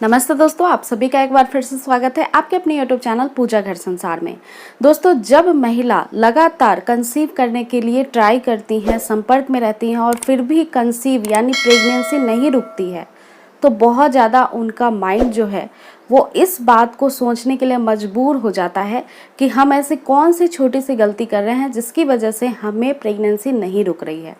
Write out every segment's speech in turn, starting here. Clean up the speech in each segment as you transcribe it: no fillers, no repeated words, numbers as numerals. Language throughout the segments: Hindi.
नमस्ते दोस्तों, आप सभी का एक बार फिर से स्वागत है आपके अपने यूट्यूब चैनल पूजा घर संसार में। दोस्तों, जब महिला लगातार कंसीव करने के लिए ट्राई करती हैं, संपर्क में रहती हैं और फिर भी कंसीव यानी प्रेगनेंसी नहीं रुकती है, तो बहुत ज़्यादा उनका माइंड जो है वो इस बात को सोचने के लिए मजबूर हो जाता है कि हम ऐसी कौन सी छोटी सी गलती कर रहे हैं जिसकी वजह से हमें प्रेगनेंसी नहीं रुक रही है।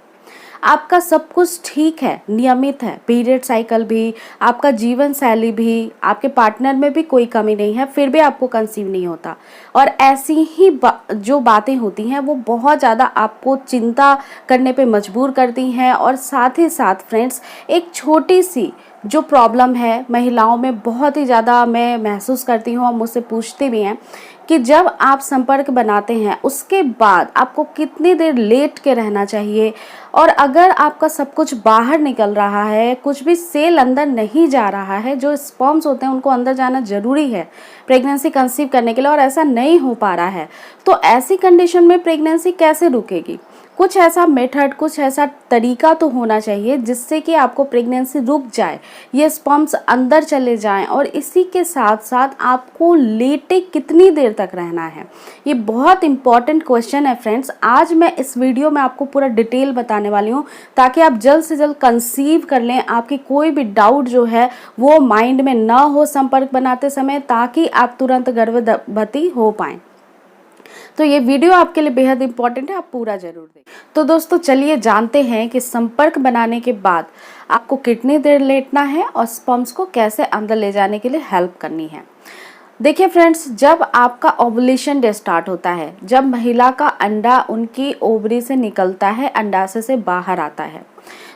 आपका सब कुछ ठीक है, नियमित है, पीरियड साइकिल भी, आपका जीवन शैली भी, आपके पार्टनर में भी कोई कमी नहीं है, फिर भी आपको कंसीव नहीं होता। और ऐसी ही जो बातें होती हैं वो बहुत ज़्यादा आपको चिंता करने पे मजबूर करती हैं। और साथ ही साथ फ्रेंड्स, एक छोटी सी जो प्रॉब्लम है महिलाओं में बहुत ही ज़्यादा मैं महसूस करती हूँ और मुझसे पूछते भी हैं कि जब आप संपर्क बनाते हैं उसके बाद आपको कितनी देर लेट के रहना चाहिए, और अगर आपका सब कुछ बाहर निकल रहा है, कुछ भी सेल अंदर नहीं जा रहा है, जो स्पर्म्स होते हैं उनको अंदर जाना ज़रूरी है प्रेगनेंसी कंसीव करने के लिए, और ऐसा नहीं हो पा रहा है, तो ऐसी कंडीशन में प्रेगनेंसी कैसे रुकेगी। कुछ ऐसा मेथड, कुछ ऐसा तरीका तो होना चाहिए जिससे कि आपको प्रेगनेंसी रुक जाए, ये स्पर्म्स अंदर चले जाएं, और इसी के साथ साथ आपको लेटे कितनी देर तक रहना है। ये बहुत इंपॉर्टेंट क्वेश्चन है फ्रेंड्स। आज मैं इस वीडियो में आपको पूरा डिटेल बताने वाली हूँ ताकि आप जल्द से जल्द कंसीव कर लें, आपकी कोई भी डाउट जो है वो माइंड में ना हो संपर्क बनाते समय, ताकि आप तुरंत गर्भवती हो पाएँ। तो ये वीडियो आपके लिए बेहद इंपॉर्टेंट है, आप पूरा जरूर देखें। तो दोस्तों, चलिए जानते हैं कि संपर्क बनाने के बाद आपको कितनी देर लेटना है और स्पर्म्स को कैसे अंदर ले जाने के लिए हेल्प करनी है। देखिए फ्रेंड्स, जब आपका ओवुलेशन डे स्टार्ट होता है, जब महिला का अंडा उनकी ओवरी से निकलता है, अंडाशय से बाहर आता है,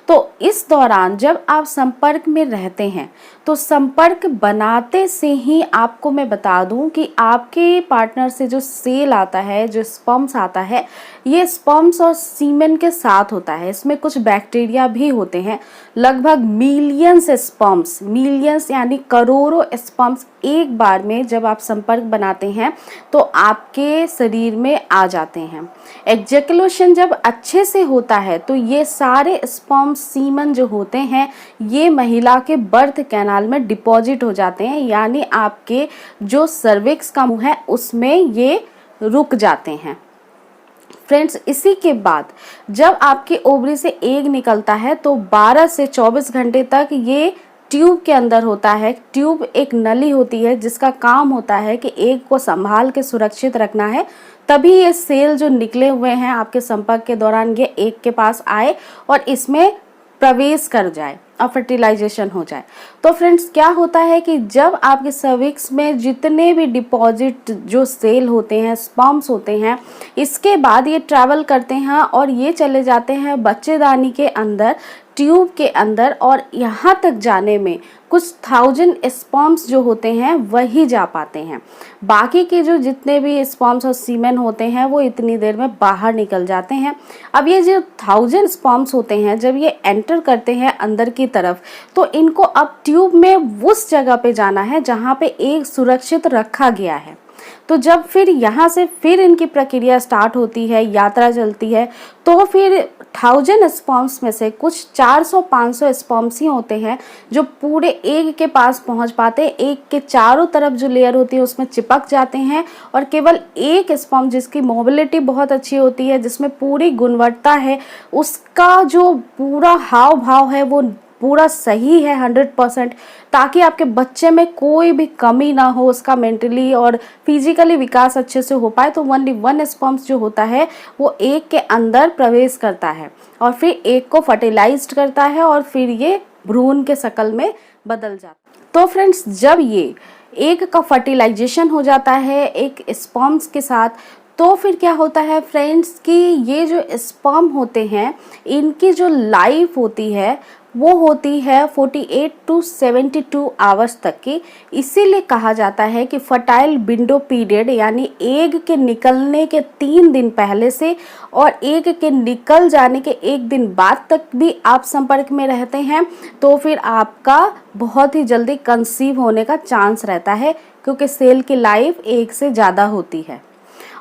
तो इस दौरान जब आप संपर्क में रहते हैं तो संपर्क बनाते से ही आपको मैं बता दूं कि आपके पार्टनर से जो सेल आता है, जो स्पर्म्स आता है, ये स्पर्म्स और सीमेन के साथ होता है। इसमें कुछ बैक्टीरिया भी होते हैं। लगभग मिलियंस स्पर्म्स, मिलियंस यानी करोड़ों स्पर्म्स एक बार में जब आप संपर्क बनाते हैं तो आपके शरीर में आ जाते हैं। एग्जैकुलेशन जब अच्छे से होता है तो ये सारे स्पर्म्स, सीमन जो होते हैं, ये महिला के बर्थ कैनाल में डिपॉजिट हो जाते हैं, यानी आपके जो सर्विक्स का मुंह है उसमें ये रुक जाते हैं। फ्रेंड्स, इसी के बाद जब आपकी ओवरी से एग निकलता है तो 12 से 24 घंटे तक ये ट्यूब के अंदर होता है। ट्यूब एक नली होती है जिसका काम होता है कि एग को संभाल के सुरक्षित रखना है, तभी ये सेल जो निकले हुए हैं आपके संपर्क के दौरान ये एग के पास आए और इसमें प्रवेश कर जाए और फर्टिलाइजेशन हो जाए। तो फ्रेंड्स, क्या होता है कि जब आपके सर्विक्स में जितने भी डिपॉजिट जो सेल होते हैं, स्पर्म्स होते हैं, इसके बाद ये ट्रैवल करते हैं और ये चले जाते हैं बच्चेदानी के अंदर, ट्यूब के अंदर, और यहाँ तक जाने में कुछ 1000 स्पर्म्स जो होते हैं वही जा पाते हैं। बाकी के जो जितने भी स्पर्म्स और सीमेन होते हैं वो इतनी देर में बाहर निकल जाते हैं। अब ये जो 1000 स्पर्म्स होते हैं जब ये एंटर करते हैं अंदर की तरफ, तो इनको अब ट्यूब में उस जगह पे जाना है जहाँ पे एक सुरक्षित रखा गया है। तो जब फिर यहाँ से फिर इनकी प्रक्रिया स्टार्ट होती है, यात्रा चलती है, तो फिर 1000 स्पर्म्स में से कुछ 400-500 स्पर्म्स ही होते हैं जो पूरे एग के पास पहुंच पाते हैं। एग के चारों तरफ जो लेयर होती है उसमें चिपक जाते हैं, और केवल एक स्पर्म जिसकी मोबिलिटी बहुत अच्छी होती है, जिसमें पूरी गुणवत्ता है, उसका जो पूरा हाव भाव है वो पूरा सही है 100%, ताकि आपके बच्चे में कोई भी कमी ना हो, उसका मेंटली और फिजिकली विकास अच्छे से हो पाए। तो ओनली 1 स्पर्म्स जो होता है वो एग के अंदर प्रवेश करता है और फिर एग को फर्टिलाइज्ड करता है और फिर ये भ्रूण के शक्ल में बदल जाता है। तो फ्रेंड्स, जब ये एग का फर्टिलाइजेशन हो जाता है एक स्पर्म्स के साथ, तो फिर क्या होता है फ्रेंड्स कि ये जो स्पर्म होते हैं इनकी जो लाइफ होती है वो होती है 48 to 72 आवर्स तक की। इसीलिए कहा जाता है कि फर्टाइल विंडो पीरियड, यानी एग के निकलने के 3 दिन पहले से और एग के निकल जाने के 1 दिन बाद तक भी आप संपर्क में रहते हैं तो फिर आपका बहुत ही जल्दी कंसीव होने का चांस रहता है, क्योंकि सेल की लाइफ 1 से ज़्यादा होती है।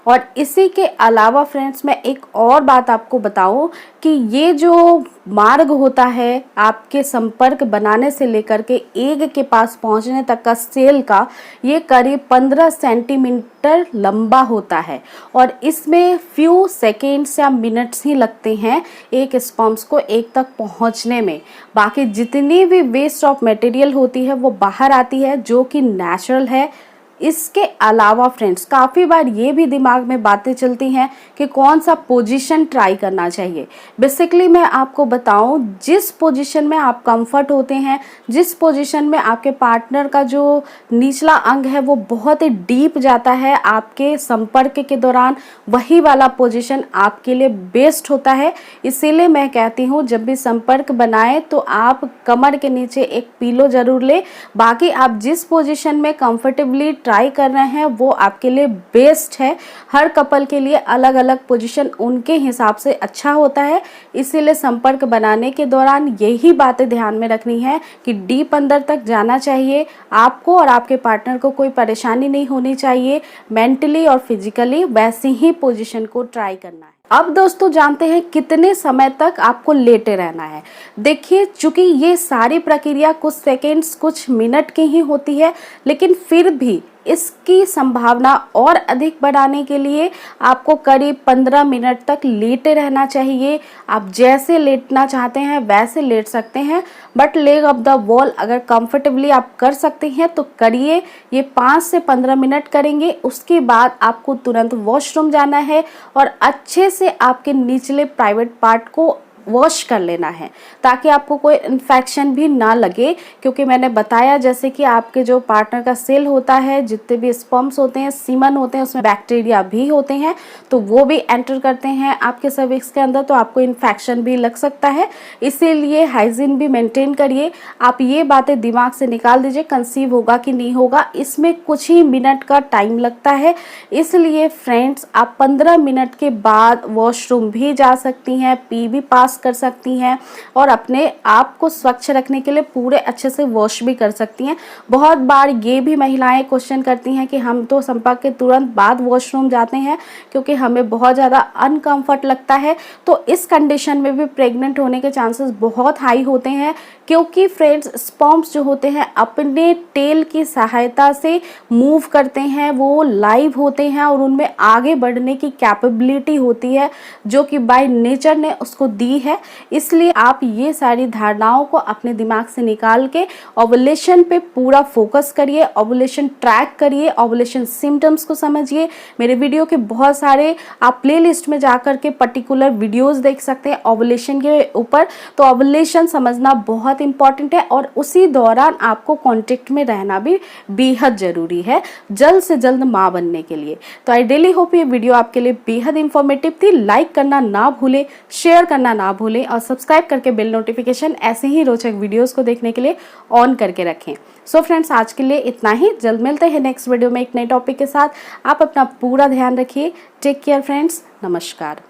और इसी के अलावा फ्रेंड्स मैं एक और बात आपको बताऊं कि ये जो मार्ग होता है आपके संपर्क बनाने से लेकर के एग के पास पहुंचने तक का सेल का, ये करीब 15 सेंटीमीटर लंबा होता है और इसमें फ्यू सेकेंड्स या मिनट्स ही लगते हैं एक स्पर्म्स को एग तक पहुंचने में। बाकी जितनी भी वेस्ट ऑफ मटेरियल होती है वो बाहर आती है, जो कि नेचुरल है। इसके अलावा फ्रेंड्स काफ़ी बार ये भी दिमाग में बातें चलती हैं कि कौन सा पोजीशन ट्राई करना चाहिए। बेसिकली मैं आपको बताऊं, जिस पोजीशन में आप कंफर्ट होते हैं, जिस पोजीशन में आपके पार्टनर का जो निचला अंग है वो बहुत ही डीप जाता है आपके संपर्क के दौरान, वही वाला पोजीशन आपके लिए बेस्ट होता है। इसीलिए मैं कहती हूँ जब भी संपर्क बनाएं तो आप कमर के नीचे एक पिलो जरूर ले। बाकी आप जिस पोजीशन में कंफर्टेबली ट्राई कर रहे हैं वो आपके लिए बेस्ट है। हर कपल के लिए अलग अलग पोजीशन उनके हिसाब से अच्छा होता है। इसीलिए संपर्क बनाने के दौरान यही बातें ध्यान में रखनी है कि डीप अंदर तक जाना चाहिए आपको और आपके पार्टनर को कोई परेशानी नहीं होनी चाहिए। मेंटली और फिजिकली वैसी ही पोजीशन को ट्राई करना है। अब दोस्तों जानते हैं कितने समय तक आपको लेटे रहना है। देखिए, चूंकि ये सारी प्रक्रिया कुछ सेकेंड्स कुछ मिनट की ही होती है, लेकिन फिर भी इसकी संभावना और अधिक बढ़ाने के लिए आपको करीब 15 मिनट तक लेटे रहना चाहिए। आप जैसे लेटना चाहते हैं वैसे लेट सकते हैं, but leg of the wall अगर कंफर्टेबली आप कर सकते हैं तो करिए। ये 5 से 15 मिनट करेंगे, उसके बाद आपको तुरंत वॉशरूम जाना है और अच्छे से आपके निचले प्राइवेट पार्ट को वॉश कर लेना है ताकि आपको कोई इन्फेक्शन भी ना लगे। क्योंकि मैंने बताया जैसे कि आपके जो पार्टनर का सेल होता है, जितने भी स्पर्म्स होते हैं, सीमन होते हैं, उसमें बैक्टीरिया भी होते हैं, तो वो भी एंटर करते हैं आपके सर्विक्स के अंदर, तो आपको इन्फेक्शन भी लग सकता है। इसीलिए हाइजीन भी मेंटेन करिए। आप ये बातें दिमाग से निकाल दीजिए कंसीव होगा कि नहीं होगा, इसमें कुछ ही मिनट का टाइम लगता है। इसलिए फ्रेंड्स आप 15 मिनट के बाद वॉशरूम भी जा सकती हैं, पी भी पास कर सकती हैं और अपने आप को स्वच्छ रखने के लिए पूरे अच्छे से वॉश भी कर सकती हैं। बहुत बार ये भी महिलाएं क्वेश्चन करती हैं कि हम तो संपर्क के तुरंत बाद वॉशरूम जाते हैं क्योंकि हमें बहुत ज़्यादा अनकंफर्ट लगता है। तो इस कंडीशन में भी प्रेग्नेंट होने के चांसेस बहुत हाई होते हैं, क्योंकि फ्रेंड्स स्पर्म्स जो होते हैं अपने टेल की सहायता से मूव करते हैं, वो लाइव होते हैं और उनमें आगे बढ़ने की कैपेबिलिटी होती है जो कि बाय नेचर ने उसको दी है। इसलिए आप ये सारी धारणाओं को अपने दिमाग से निकाल के ओवुलेशन पे पूरा फोकस करिए, ओवुलेशन ट्रैक करिए, ओवुलेशन सिम्टम्स को समझिए। मेरे वीडियो के बहुत सारे आप प्लेलिस्ट में जाकर के पर्टिकुलर वीडियोस देख सकते हैं ओवुलेशन के ऊपर। तो ओवुलेशन समझना बहुत इंपॉर्टेंट है और उसी दौरान आपको कांटेक्ट में रहना भी बेहद जरूरी है जल्द से जल्द माँ बनने के लिए। तो आई रियली होप ये वीडियो आपके लिए बेहद इंफॉर्मेटिव थी। लाइक करना ना भूले, शेयर करना ना भूलें और सब्सक्राइब करके बेल नोटिफिकेशन ऐसे ही रोचक वीडियोस को देखने के लिए ऑन करके रखें। सो फ्रेंड्स आज के लिए इतना ही। जल्द मिलते हैं नेक्स्ट वीडियो में एक नए टॉपिक के साथ। आप अपना पूरा ध्यान रखिए। टेक केयर फ्रेंड्स, नमस्कार।